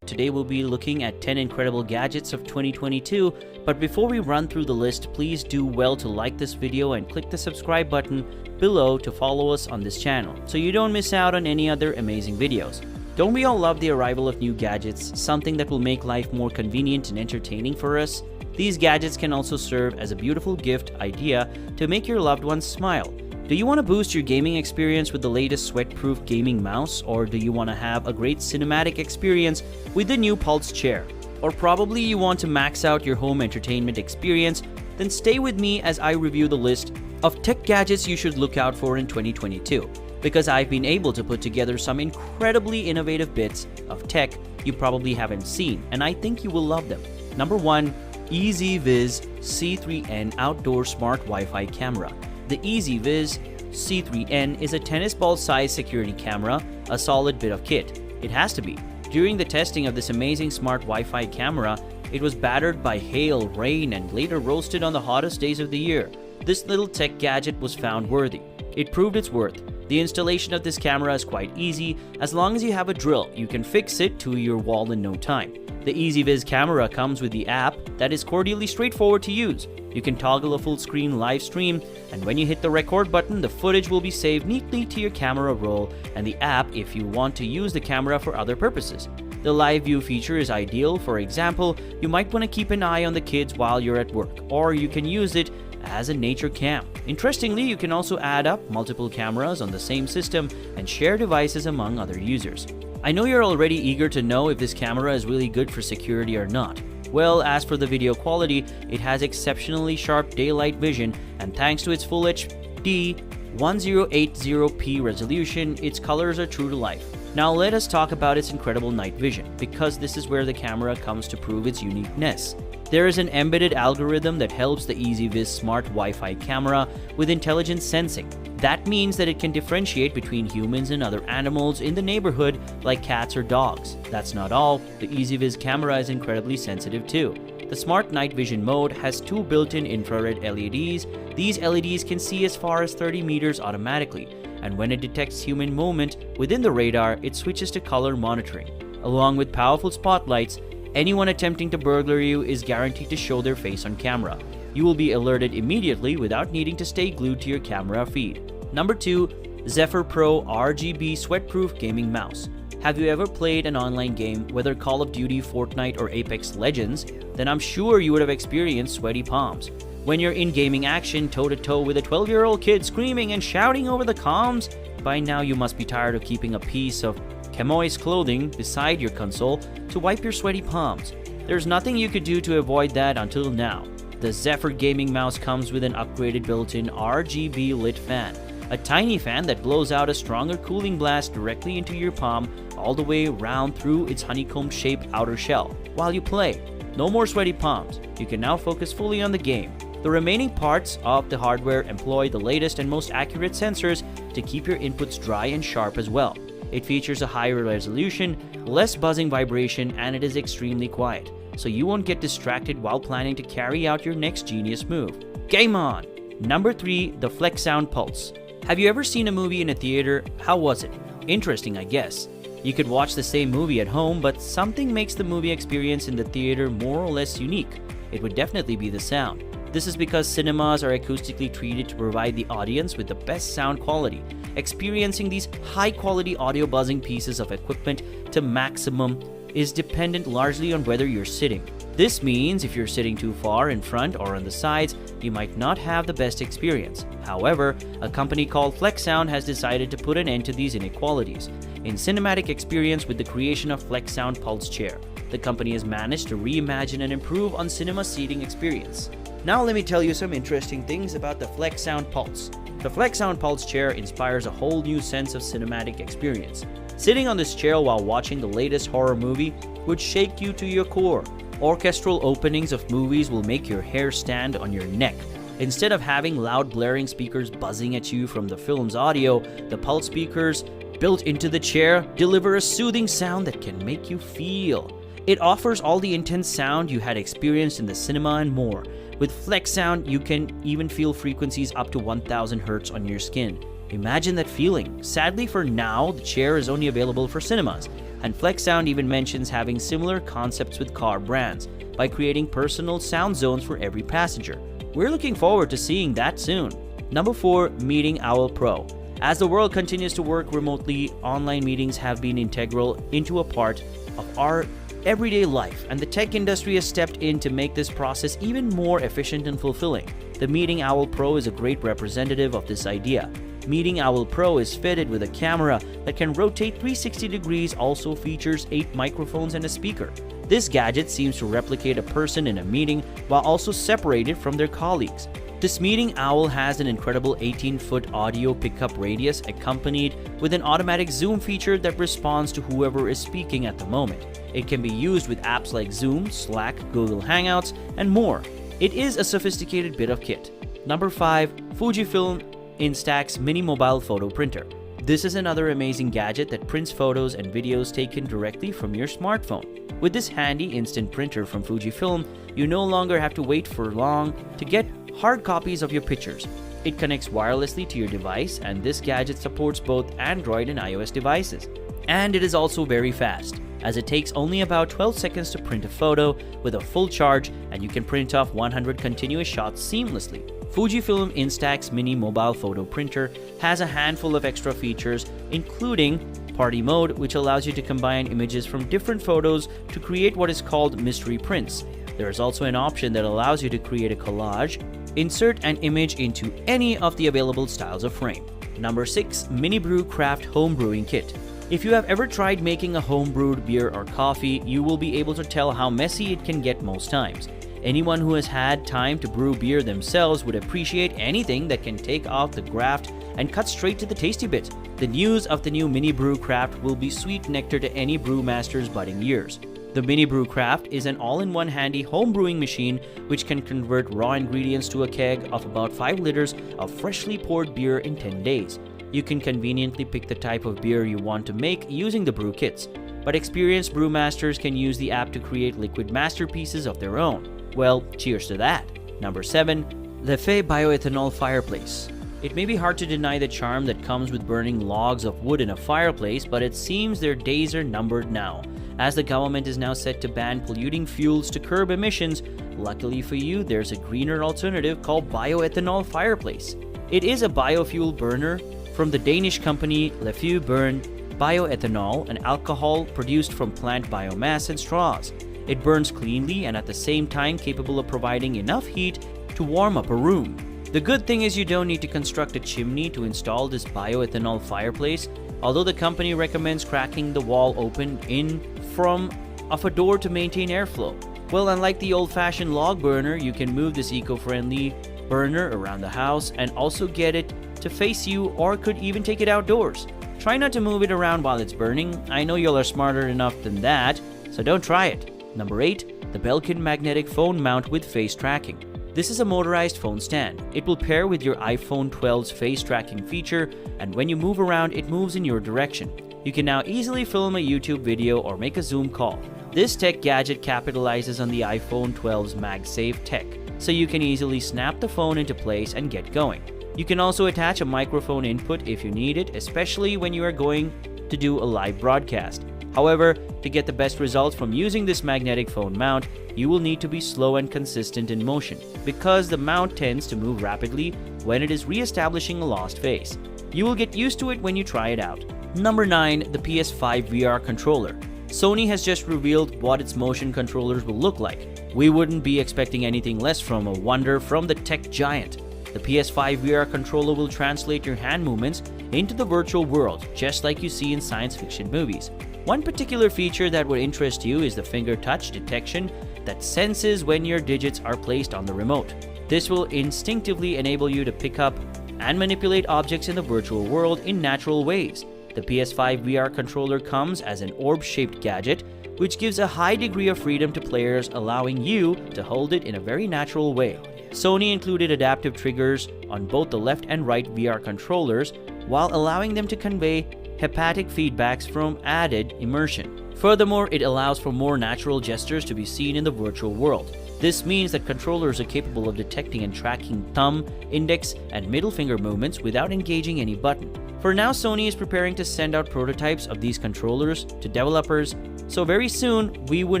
Today we'll be looking at 10 incredible gadgets of 2022, but before we run through the list, please do well to like this video and click the subscribe button below to follow us on this channel, so you don't miss out on any other amazing videos. Don't we all love the arrival of new gadgets, something that will make life more convenient and entertaining for us? These gadgets can also serve as a beautiful gift idea to make your loved ones smile. Do you want to boost your gaming experience with the latest sweat-proof gaming mouse, or do you want to have a great cinematic experience with the new Pulse chair? Or probably you want to max out your home entertainment experience? Then stay with me as I review the list of tech gadgets you should look out for in 2022, because I've been able to put together some incredibly innovative bits of tech you probably haven't seen, and I think you will love them. Number 1. EZVIZ C3N Outdoor Smart Wi-Fi Camera. The EZVIZ C3N is a tennis ball size security camera, a solid bit of kit. It has to be. During the testing of this amazing smart Wi-Fi camera, it was battered by hail, rain, and later roasted on the hottest days of the year. This little tech gadget was found worthy. It proved its worth. The installation of this camera is quite easy. As long as you have a drill, you can fix it to your wall in no time. The EZVIZ camera comes with the app that is cordially straightforward to use. You can toggle a full screen live stream, and when you hit the record button, the footage will be saved neatly to your camera roll and the app if you want to use the camera for other purposes. The live view feature is ideal. For example, you might want to keep an eye on the kids while you're at work, or you can use it as a nature cam. Interestingly, you can also add up multiple cameras on the same system and share devices among other users. I know you're already eager to know if this camera is really good for security or not. Well, as for the video quality, it has exceptionally sharp daylight vision, and thanks to its Full HD 1080p resolution, its colors are true to life. Now let us talk about its incredible night vision, because this is where the camera comes to prove its uniqueness. There is an embedded algorithm that helps the EZVIZ smart Wi-Fi camera with intelligent sensing. That means that it can differentiate between humans and other animals in the neighborhood like cats or dogs. That's not all, the EZVIZ camera is incredibly sensitive too. The smart night vision mode has two built-in infrared LEDs. These LEDs can see as far as 30 meters automatically, and when it detects human movement within the radar, it switches to color monitoring. Along with powerful spotlights, anyone attempting to burglary you is guaranteed to show their face on camera. You will be alerted immediately without needing to stay glued to your camera feed. Number 2. Zephyr PRO RGB Sweatproof Gaming Mouse. Have you ever played an online game, whether Call of Duty, Fortnite, or Apex Legends? Then I'm sure you would have experienced sweaty palms. When you're in gaming action toe-to-toe with a 12-year-old kid screaming and shouting over the comms, by now you must be tired of keeping a piece of chamois clothing beside your console to wipe your sweaty palms. There's nothing you could do to avoid that until now. The Zephyr gaming mouse comes with an upgraded built-in RGB lit fan, a tiny fan that blows out a stronger cooling blast directly into your palm all the way around through its honeycomb-shaped outer shell. While you play, no more sweaty palms. You can now focus fully on the game. The remaining parts of the hardware employ the latest and most accurate sensors to keep your inputs dry and sharp as well. It features a higher resolution, less buzzing vibration, and it is extremely quiet, so you won't get distracted while planning to carry out your next genius move. Game on! Number 3. The FLEXSOUND Pulse. Have you ever seen a movie in a theater? How was it? Interesting, I guess. You could watch the same movie at home, but something makes the movie experience in the theater more or less unique. It would definitely be the sound. This is because cinemas are acoustically treated to provide the audience with the best sound quality. Experiencing these high-quality audio buzzing pieces of equipment to maximum is dependent largely on whether you're sitting. This means if you're sitting too far in front or on the sides, you might not have the best experience. However, a company called FLEXSOUND has decided to put an end to these inequalities in cinematic experience with the creation of FLEXSOUND Pulse Chair. The company has managed to reimagine and improve on cinema seating experience. Now let me tell you some interesting things about the FLEXSOUND Pulse. The FLEXSOUND Pulse chair inspires a whole new sense of cinematic experience. Sitting on this chair while watching the latest horror movie would shake you to your core. Orchestral openings of movies will make your hair stand on your neck. Instead of having loud blaring speakers buzzing at you from the film's audio, the Pulse speakers built into the chair deliver a soothing sound that can make you feel. It offers all the intense sound you had experienced in the cinema and more. With FLEXSOUND, you can even feel frequencies up to 1000 Hz on your skin. Imagine that feeling. Sadly for now, the chair is only available for cinemas. and FLEXSOUND even mentions having similar concepts with car brands by creating personal sound zones for every passenger. We're looking forward to seeing that soon. Number 4. Meeting Owl Pro. As the world continues to work remotely, online meetings have been integral into a part of our everyday life, and the tech industry has stepped in to make this process even more efficient and fulfilling. The Meeting Owl Pro is a great representative of this idea. Meeting Owl Pro is fitted with a camera that can rotate 360 degrees, also features 8 microphones and a speaker. This gadget seems to replicate a person in a meeting while also separated from their colleagues. This Meeting Owl has an incredible 18-foot audio pickup radius accompanied with an automatic zoom feature that responds to whoever is speaking at the moment. It can be used with apps like Zoom, Slack, Google Hangouts, and more. It is a sophisticated bit of kit. Number 5. FUJIFILM INSTAX Mini Mobile Photo Printer. This is another amazing gadget that prints photos and videos taken directly from your smartphone. With this handy instant printer from FUJIFILM, you no longer have to wait for long to get hard copies of your pictures. It connects wirelessly to your device, and this gadget supports both Android and iOS devices. And it is also very fast, as it takes only about 12 seconds to print a photo with a full charge, and you can print off 100 continuous shots seamlessly. FUJIFILM INSTAX Mini Mobile Photo Printer has a handful of extra features, including Party Mode, which allows you to combine images from different photos to create what is called mystery prints. There is also an option that allows you to create a collage, insert an image into any of the available styles of frame. Number 6. MINIBREW Craft Home Brewing Kit. If you have ever tried making a home-brewed beer or coffee, you will be able to tell how messy it can get most times. Anyone who has had time to brew beer themselves would appreciate anything that can take off the graft and cut straight to the tasty bit. The news of the new MINIBREW Craft will be sweet nectar to any brewmaster's budding years. The MINIBREW Craft is an all-in-one handy home brewing machine which can convert raw ingredients to a keg of about 5 liters of freshly poured beer in 10 days. You can conveniently pick the type of beer you want to make using the brew kits, but experienced brewmasters can use the app to create liquid masterpieces of their own. Well, cheers to that. Number 7. Zephyr Bioethanol Fireplace. It may be hard to deny the charm that comes with burning logs of wood in a fireplace, but it seems their days are numbered now, as the government is now set to ban polluting fuels to curb emissions. Luckily for you, there's a greener alternative called bioethanol fireplace. It is a biofuel burner from the Danish company Zephyr bioethanol, an alcohol produced from plant biomass and straws. It burns cleanly and at the same time capable of providing enough heat to warm up a room. The good thing is you don't need to construct a chimney to install this bioethanol fireplace, although the company recommends cracking the wall open in from of a door to maintain airflow. Well, unlike the old-fashioned log burner, you can move this eco-friendly burner around the house and also get it to face you, or could even take it outdoors. Try not to move it around while it's burning. I know y'all are smarter enough than that, so don't try it. Number 8. The Belkin Magnetic Phone Mount with Face Tracking. This is a motorized phone stand. It will pair with your iPhone 12's face tracking feature, and when you move around, it moves in your direction. You can now easily film a YouTube video or make a Zoom call. This tech gadget capitalizes on the iPhone 12's MagSafe tech, so you can easily snap the phone into place and get going. You can also attach a microphone input if you need it, especially when you are going to do a live broadcast. However, to get the best results from using this magnetic phone mount, you will need to be slow and consistent in motion, because the mount tends to move rapidly when it is re-establishing a lost face. You will get used to it when you try it out. Number 9. The PS5 VR Controller. Sony has just revealed what its motion controllers will look like. We wouldn't be expecting anything less from a wonder from the tech giant. The PS5 VR Controller will translate your hand movements into the virtual world, just like you see in science fiction movies. One particular feature that would interest you is the finger touch detection that senses when your digits are placed on the remote. This will instinctively enable you to pick up and manipulate objects in the virtual world in natural ways. The PS5 VR controller comes as an orb-shaped gadget, which gives a high degree of freedom to players, allowing you to hold it in a very natural way. Sony included adaptive triggers on both the left and right VR controllers, while allowing them to convey haptic feedbacks from added immersion. Furthermore, it allows for more natural gestures to be seen in the virtual world. This means that controllers are capable of detecting and tracking thumb, index, and middle finger movements without engaging any button. For now, Sony is preparing to send out prototypes of these controllers to developers, so very soon we would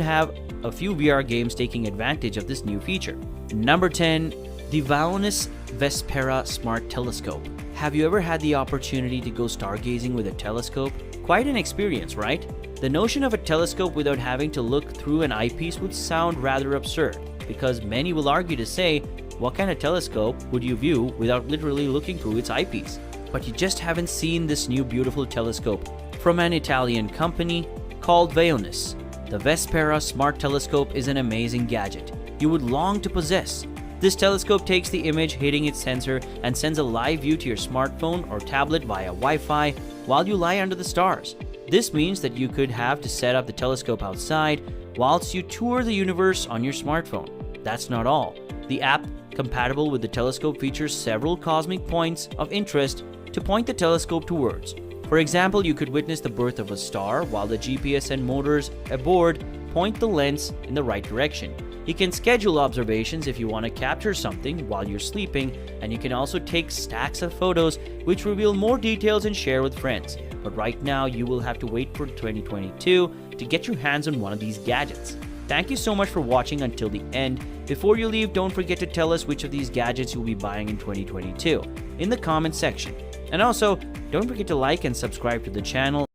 have a few VR games taking advantage of this new feature. Number 10. The VAONIS VESPERA Smart Telescope. Have you ever had the opportunity to go stargazing with a telescope? Quite an experience, right? The notion of a telescope without having to look through an eyepiece would sound rather absurd, because many will argue to say, what kind of telescope would you view without literally looking through its eyepiece? But you just haven't seen this new beautiful telescope from an Italian company called VAONIS. The VESPERA Smart Telescope is an amazing gadget you would long to possess. This telescope takes the image hitting its sensor and sends a live view to your smartphone or tablet via Wi-Fi while you lie under the stars. This means that you could have to set up the telescope outside whilst you tour the universe on your smartphone. That's not all. The app, compatible with the telescope, features several cosmic points of interest to point the telescope towards. For example, you could witness the birth of a star while the GPS and motors aboard point the lens in the right direction. You can schedule observations if you want to capture something while you're sleeping, and you can also take stacks of photos which reveal more details and share with friends. But right now, you will have to wait for 2022 to get your hands on one of these gadgets. Thank you so much for watching until the end. Before you leave, don't forget to tell us which of these gadgets you'll be buying in 2022 in the comment section. And also, don't forget to like and subscribe to the channel.